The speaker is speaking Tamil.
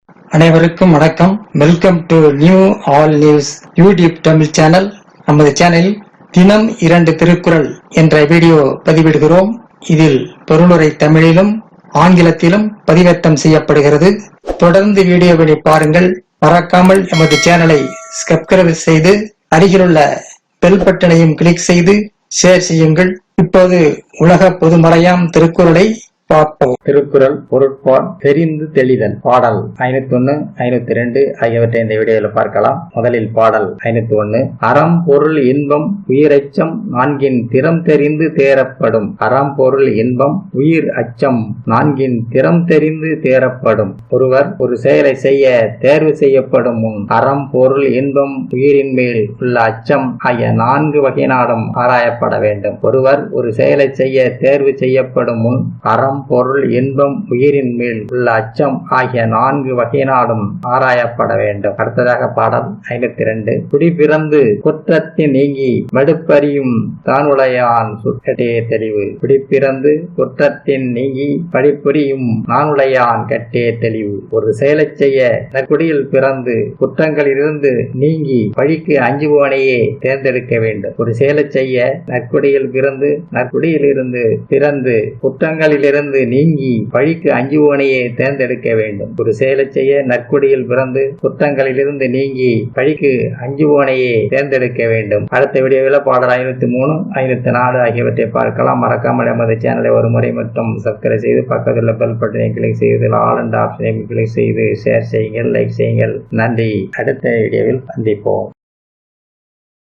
அனைவருக்கும் வணக்கம். Welcome to new all news YouTube Tamil channel. நமது சேனலில் தினம் 2 திருக்குறள் என்ற வீடியோ பதிவிடுகிறோம். இதில் பொருளுரை தமிழிலும் ஆங்கிலத்திலும் பதிவேற்றம் செய்யப்படுகிறது. தொடர்ந்து வீடியோவை பாருங்கள். மறக்காமல் எமது சேனலை சப்ஸ்கிரைப் செய்து அருகிலுள்ள பெல் பட்டனையும் கிளிக் செய்து ஷேர் செய்யுங்கள். இப்போது உலக பொதுமறையாம் திருக்குறளை பார்ப்போம். திருக்குறள் பொருட்பால் தெரிந்து தெளிதல் பாடல் 501, 502 ஆகியவற்றை இந்த வீடியோவில் பார்க்கலாம். முதலில் பாடல் 501. அறம் பொருள் இன்பம் உயிர் அச்சம் நான்கின் திறம் தெரிந்து தேரப்படும். அறம் பொருள் இன்பம் உயிர் அச்சம் நான்கின் திறம் தெரிந்து தேரப்படும். ஒருவர் ஒரு செயலை செய்ய தேர்வு செய்யப்படும் முன் அறம் பொருள் இன்பம் உயிரின் மேல் உள்ள அச்சம் ஆகிய 4 வகையினாலும் ஆராயப்பட வேண்டும். ஒருவர் ஒரு செயலை செய்ய தேர்வு செய்யப்படும் முன் அறம் பொருள் இன்பம் உயிரின் மேல் உள்ள அச்சம் ஆகிய 4 வகையினாலும் ஆராயப்பட வேண்டும். அடுத்ததாக பாடல் 502. குடி பிறந்து குற்றத்தின் நீங்கி மடுப்பறியும் தானுடையான் சுட்டே தெளிவு. குடி பிறந்து குற்றத்தின் நீங்கி படிப்புரியும் நானுடையான் கட்டே தெளிவு. ஒரு செயலை செய்ய நற்குடியில் பிறந்து குற்றங்களிலிருந்து நீங்கி பழிக்கு அஞ்சுபவனையே தேர்ந்தெடுக்க வேண்டும். ஒரு செயலை செய்ய நற்குடியில் பிறந்து நற்குடியிலிருந்து பிறந்து குற்றங்களிலிருந்து நீங்கி பழிக்கு அஞ்சுவோனையே தேர்ந்தெடுக்க வேண்டும். ஒரு செயலை செய்ய நற்குடியில் பிறந்து குற்றங்களிலிருந்து நீங்கி பழிக்கு அஞ்சுவோனையே தேர்ந்தெடுக்க வேண்டும். அடுத்த வீடியோவில் பாடல் 503, 504 ஆகியவற்றை பார்க்கலாம். மறக்காமல் நமது சேனலை ஒரு முறை மட்டும் சப்ஸ்கிரைப் செய்து பக்கத்தில் பெல் பட்டனை கிளிக் செய்து ஆல் அண்ட் ஆப்ஷனை கிளிக் செய்து ஷேர் செய்யுங்கள், லைக் செய்யுங்கள். நன்றி. அடுத்த வீடியோவில் சந்திப்போம்.